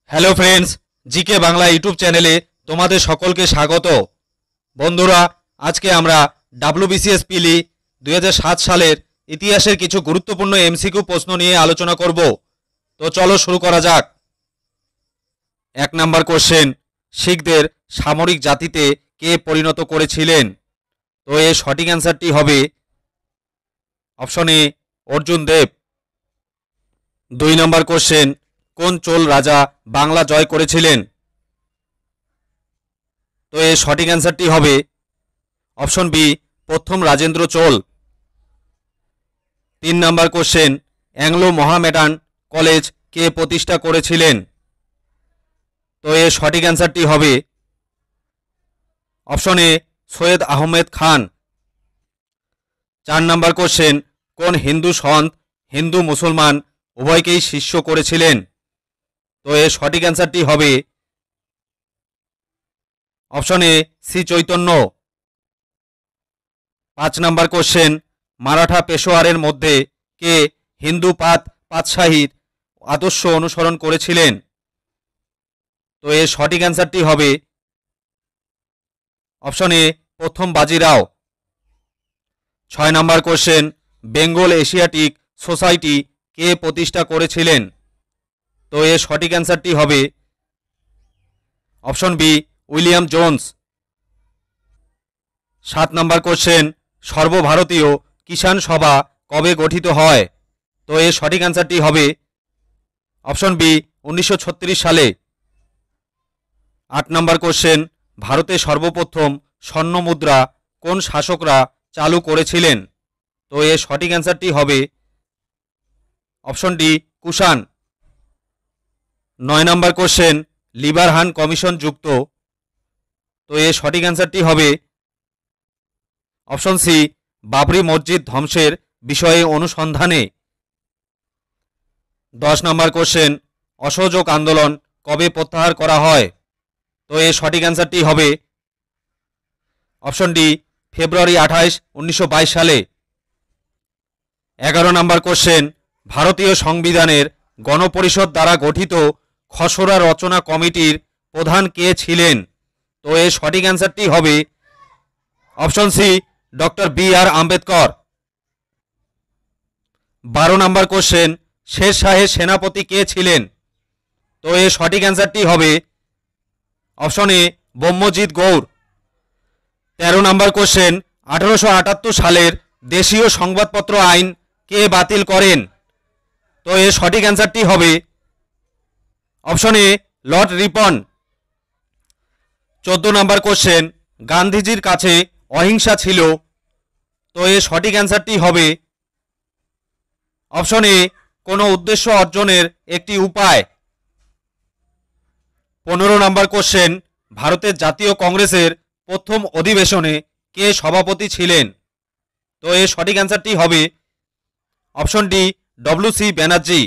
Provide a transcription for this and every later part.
Hello friends, GK Bangla YouTube চ্যানেলে তোমাদের সকলকে স্বাগত। বন্ধুরা, আজকে আমরা ডাব্লিউবিসিএস পিলি 2007 সালের ইতিহাসের কিছু গুরুত্বপূর্ণ এমসিকিউ প্রশ্ন নিয়ে আলোচনা করব। তো চলো শুরু করা যাক। 1 নম্বর কোশ্চেন, শিখদের সামরিক জাতিতে কে পরিণত করেছিলেন? তো এর সঠিক অ্যান্সারটি হবে অপশন এ অর্জুন দেব। 2 নম্বর কোশ্চেন, কোন চোল রাজা বাংলা জয় করেছিলেন? তো এর সঠিক অ্যান্সারটি হবে অপশন বি প্রথম রাজেন্দ্র চোল। 3 নম্বর কোশ্চেন, অ্যাংলো মোহামেডান কলেজ কে প্রতিষ্ঠা করেছিলেন? তো এর সঠিক অ্যান্সারটি হবে অপশন এ সৈয়দ আহমেদ খান। 4 নম্বর কোশ্চেন, কোন হিন্দু সন্ত হিন্দু মুসলমান উভয়কেই শিষ্য করেছিলেন? তো এর সঠিক অ্যান্সারটি হবে অপশন এ শ্রী চৈতন্য। 5 নম্বর কোশ্চেন, মারাঠা পেশোয়ারের মধ্যে কে হিন্দু পাতশাহীর আদর্শ অনুসরণ করেছিলেন? তো এর সঠিক অ্যান্সারটি হবে অপশন এ প্রথম বাজিরাও। 6 নম্বর কোশ্চেন, বেঙ্গল এশিয়াটিক সোসাইটি কে প্রতিষ্ঠা করেছিলেন? তো এর সঠিক অ্যান্সারটি হবে অপশন বি উইলিয়াম জোন্স। 7 নম্বর কোশ্চেন, সর্বভারতীয় কিষাণ সভা কবে গঠিত হয়? তো এর সঠিক অ্যান্সারটি হবে অপশন বি 1936 সালে। 8 নম্বর কোশ্চেন, ভারতে সর্বপ্রথম স্বর্ণ মুদ্রা কোন শাসকরা চালু করেছিলেন? তো এর সঠিক অ্যান্সারটি হবে অপশন ডি কুষাণ। 9 নম্বর কোশ্চেন, লিবারহান কমিশন যুক্ত। তো এর সঠিক অ্যান্সারটি হবে অপশন সি বাবরি মসজিদ ধ্বংসের বিষয়ে অনুসন্ধানে। 10 নম্বর কোশ্চেন, অসহযোগ আন্দোলন কবে প্রত্যাহার করা হয়? তো এর সঠিক অ্যান্সারটি হবে অপশন ডি ফেব্রুয়ারি 28, 1922 সালে। 11 নম্বর কোশ্চেন, ভারতীয় সংবিধানের গণপরিষদ দ্বারা গঠিত খসড়া রচনা কমিটির প্রধান কে ছিলেন? তো এর সঠিক অ্যান্সারটি হবে option C doctor B R Ambedkar. 12 নম্বর কোশ্চেন, শের শাহের সেনাপতি কে ছিলেন? তো এর সঠিক অ্যান্সারটি হবে অপশন এ ব্রহ্মজিৎ গৌর। 13 নম্বর কোশ্চেন, 1878 সালের দেশীয় সংবাদপত্র আইন কে বাতিল করেন? তো এর সঠিক অ্যান্সারটি হবে অপশন এ লর্ড রিপন। 14 নম্বর কোশ্চেন, গান্ধীজির কাছে অহিংসা ছিল। তো এর সঠিক অ্যান্সারটি হবে অপশন এ কোনো উদ্দেশ্য অর্জনের একটি উপায়। 15 নম্বর কোশ্চেন, ভারতের জাতীয় কংগ্রেসের প্রথম অধিবেশনে কে সভাপতি ছিলেন? তো এর সঠিক অ্যান্সারটি হবে অপশন ডি ডব্লিউ.সি. ব্যানার্জি।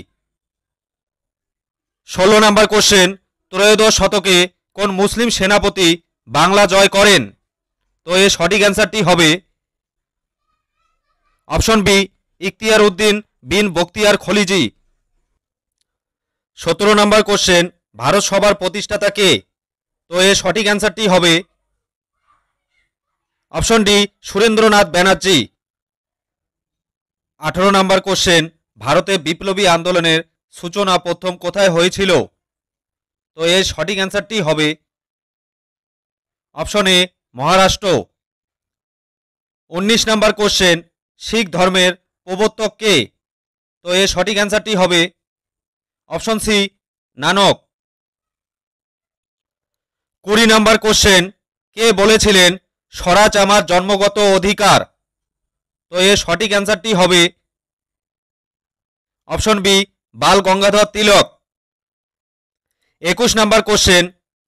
16 নম্বর কোশ্চেন, ত্রয়োদশ শতকে কোন মুসলিম সেনাপতি বাংলা জয় করেন? তো এর সঠিক অ্যান্সারটি হবে অপশন বি ইখতিয়ার উদ্দিন বিন বখতিয়ার খলিজি। 17 নম্বর কোশ্চেন, ভারত সভার প্রতিষ্ঠাতা কে? তো এর সঠিক অ্যান্সারটি হবে অপশন ডি সুরেন্দ্রনাথ ব্যানার্জি। 18 নম্বর কোশ্চেন, ভারতে বিপ্লবী আন্দোলনের সূচনা প্রথম কোথায় হয়েছিল? তো এর সঠিক অ্যান্সারটি হবে অপশন এ মহারাষ্ট্র। 19 নম্বর কোশ্চেন, শিখ ধর্মের প্রবর্তক কে? তো এর সঠিক অ্যান্সারটি হবে অপশন সি নানক। 20 নম্বর কোশ্চেন, কে বলেছিলেন স্বরাজ আমার জন্মগত অধিকার? তো এর সঠিক অ্যান্সারটি হবে অপশন বি বাল গঙ্গাধর তিলক। 21 নম্বর কোশ্চেন,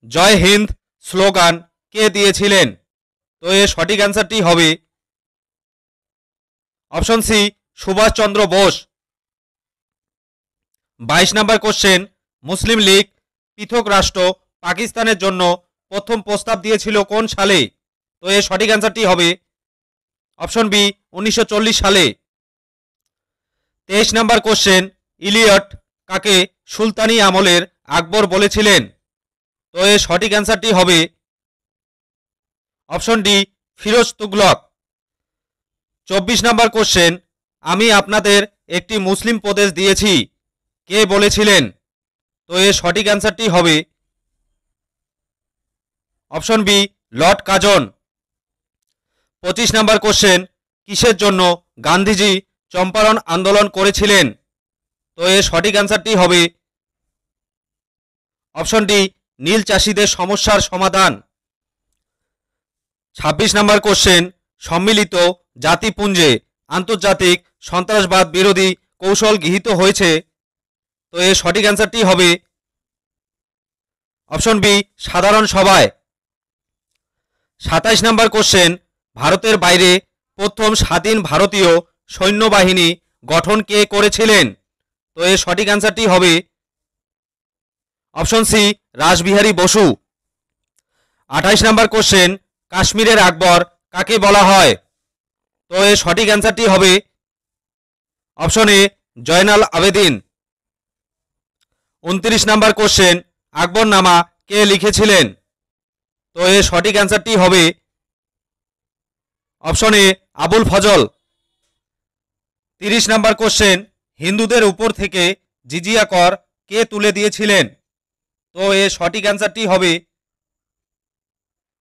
জয় হিন্দ স্লোগান কে দিয়েছিলেন? তো এর সঠিক অ্যান্সারটি হবে অপশন সি সুভাষচন্দ্র বোস। 22 নম্বর কোশ্চেন, মুসলিম লীগ পৃথক রাষ্ট্র পাকিস্তানের জন্য প্রথম প্রস্তাব দিয়েছিল কোন সালে? তো এর সঠিক অ্যান্সারটি হবে অপশন বি 1940 সালে। 23 নম্বর কোশ্চেন, ইলিয়ট কাকে সুলতানি আমলের আকবর বলেছিলেন? তো এর সঠিক অ্যান্সারটি হবে অপশন ডি, ফিরোজ তুগলক। 24 নম্বর কোশ্চেন, আমি আপনাদের একটি মুসলিম প্রদেশ দিয়েছি, কে বলেছিলেন? তো এর সঠিক অ্যান্সারটি হবে অপশন বি, লর্ড কার্জন। 25 নম্বর কোশ্চেন, কিসের জন্য গান্ধীজি চম্পারণ আন্দোলন করেছিলেন? তো এর সঠিক অ্যান্সারটি হবে অপশন ডি, নীল চাষীদের সমস্যার সমাধান। 26 নম্বর কোশ্চেন, সম্মিলিত জাতিপুঞ্জে আন্তর্জাতিক সন্ত্রাসবাদ বিরোধী কৌশল গৃহীত হয়েছে। তো এর সঠিক অ্যান্সারটি হবে অপশন বি, সাধারণ সভায়। 27 নম্বর কোশ্চেন, ভারতের বাইরে প্রথম স্বাধীন ভারতীয় সৈন্যবাহিনী গঠন কে করেছিলেন? তো এর সঠিক অ্যান্সারটি হবে অপশন সি, রাসবিহারী বসু। 28 নম্বর কোশ্চেন, কাশ্মীরের আকবর কাকে বলা হয়? তো এর সঠিক অ্যান্সারটি হবে অপশন এ, জয়নাল আবেদিন। 29 নম্বর কোশ্চেন, আকবরনামা কে লিখেছিলেন? তো এর সঠিক অ্যান্সারটি হবে অপশন এ, আবুল ফজল। 30 নম্বর কোশ্চেন, হিন্দুদের উপর থেকে জিজিয়া কর কে তুলে দিয়েছিলেন? তো এর সঠিক অ্যান্সারটি হবে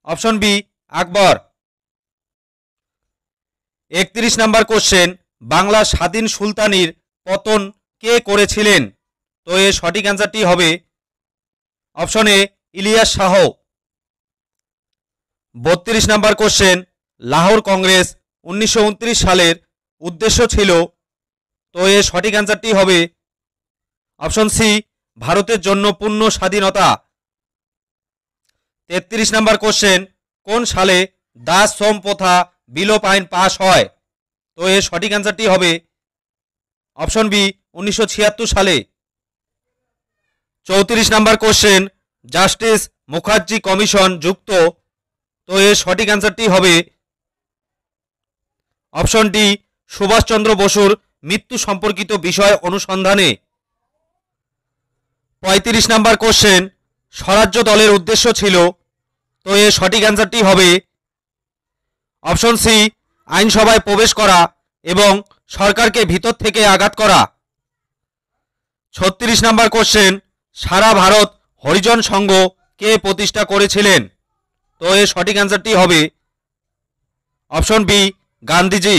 অপশন বি, আকবর। 31 নম্বর কোশ্চেন, বাংলা স্বাধীন সুলতানির পতন কে করেছিলেন? তো এর সঠিক অ্যান্সারটি হবে অপশন এ, ইলিয়াস শাহ। 32 নম্বর কোশ্চেন, লাহোর কংগ্রেস 1929 সালের উদ্দেশ্য ছিল। তো এর সঠিক অ্যান্সারটি হবে অপশন সি, ভারতের জন্য পূর্ণ স্বাধীনতা। 33 নম্বর কোশ্চেন, কোন সালে দাস শ্রম প্রথা বিলোপ আইন পাশ হয়? তো এর সঠিক অ্যান্সারটি হবে অপশন বি, 1976 সালে। 34 নম্বর কোশ্চেন, জাস্টিস মুখার্জি কমিশন যুক্ত। তো এর সঠিক অ্যান্সারটি হবে অপশন ডি, সুভাষচন্দ্র বসুর মৃত্যু সম্পর্কিত বিষয় অনুসন্ধানে। 35 নম্বর কোশ্চেন, স্বরাজ্য দলের উদ্দেশ্য ছিল। তো এর সঠিক অ্যান্সারটি হবে অপশন সি, আইনসভায় প্রবেশ করা এবং সরকারকে ভিতর থেকে আঘাত করা। 36 নম্বর কোশ্চেন, সারা ভারত হরিজন সংঘ কে প্রতিষ্ঠা করেছিলেন? তো এর সঠিক অ্যান্সারটি হবে অপশন বি, গান্ধীজি।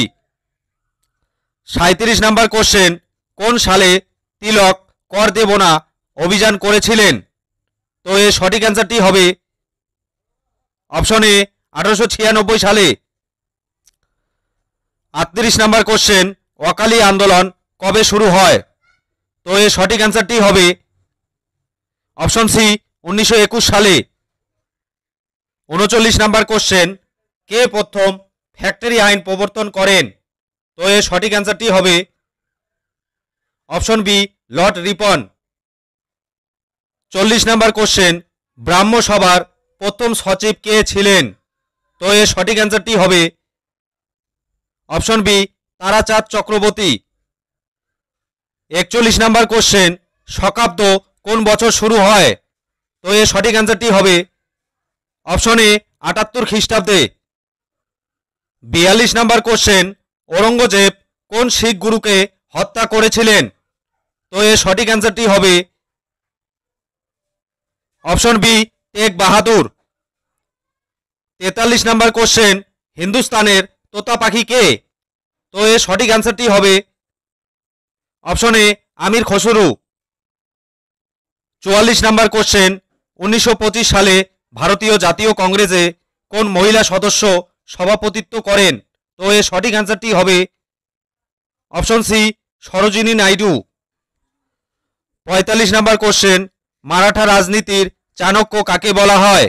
37 নম্বর কোশ্চেন, কোন সালে তিলক কর দেব না অভিযান করেছিলেন? তো এর সঠিক অ্যান্সারটি হবে অপশন এ, 1896 সালে। 38 নম্বর কোশ্চেন, অকালি আন্দোলন কবে শুরু হয়? তো এর সঠিক অ্যান্সারটি হবে অপশন সি, 1921 সালে। 39 নম্বর কোশ্চেন, কে প্রথম ফ্যাক্টরি আইন প্রবর্তন করেন? তো এর সঠিক অ্যান্সারটি হবে অপশন বি, লর্ড রিপন। 40 নম্বর কোশ্চেন, ব্রাহ্ম সভার প্রথম সচিব কে ছিলেন? তো এর সঠিক অ্যান্সারটি হবে অপশন বি, তারাচাঁদ চক্রবর্তী। 41 নম্বর কোশ্চেন, শকাব্দ কোন বছর শুরু হয়? তো এর সঠিক অ্যান্সারটি হবে অপশন এ, 78 খ্রিস্টাব্দে। 42 নম্বর কোশ্চেন, ঔরঙ্গজেব কোন শিখ গুরুকে হত্যা করেছিলেন? তো এর সঠিক অ্যান্সারটি হবে অপশন বি, তেগ বাহাদুর। 43 নম্বর কোশ্চেন, হিন্দুস্তানের তোতা পাখি কে? তো এর সঠিক অ্যান্সারটি হবে অপশন এ, আমির খসরু। 44 নম্বর কোশ্চেন, 1925 সালে ভারতীয় জাতীয় কংগ্রেসে কোন মহিলা সদস্য সভাপতিত্ব করেন? তো এর সঠিক অ্যান্সারটি হবে অপশন সি, সরোজিনী নাইডু। 45 নম্বর কোশ্চেন, মারাঠা রাজনীতির চাণক্য কাকে বলা হয়?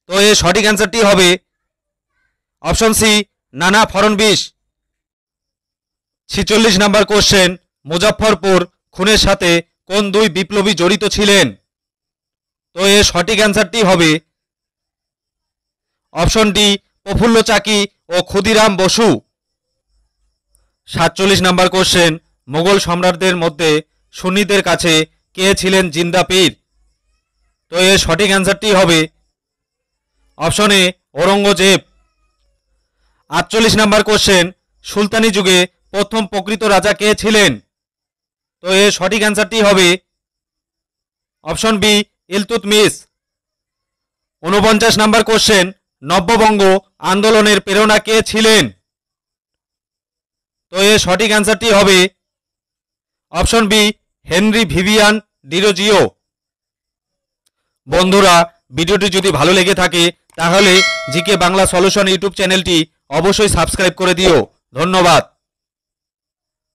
তো এর সঠিক অ্যান্সারটি হবে অপশন সি, নানা ফড়নবিস। 46 নম্বর কোশ্চেন, মুজফ্ফরপুর খুনের সাথে কোন দুই বিপ্লবী জড়িত ছিলেন? তো এর সঠিক অ্যান্সারটি হবে অপশন ডি, প্রফুল্ল চাকি ও ক্ষুদিরাম বসু। 47 নম্বর কোশ্চেন, মুঘল সম্রাটদের মধ্যে সুন্নিদের কাছে কে ছিলেন জিন্দা পীর? তো এর সঠিক অ্যান্সারটি হবে অপশন এ ঔরঙ্গজেব। 48 নম্বর কোশ্চেন, সুলতানি যুগে প্রথম প্রকৃত রাজা কে ছিলেন? তো এর সঠিক অ্যান্সারটি হবে অপশন বি ইলতুৎমিশ। 49 নম্বর কোশ্চেন, নব্যবঙ্গ আন্দোলনের প্রেরণা কে ছিলেন? তো এর সঠিক অ্যান্সারটি হবে option B Henry Vivian Derozio. বন্ধুরা, ভিডিওটি যদি ভালো লেগে থাকে তাহলে জিকে বাংলা সলিউশন ইউটিউব চ্যানেলটি অবশ্যই সাবস্ক্রাইব করে দিও। ধন্যবাদ।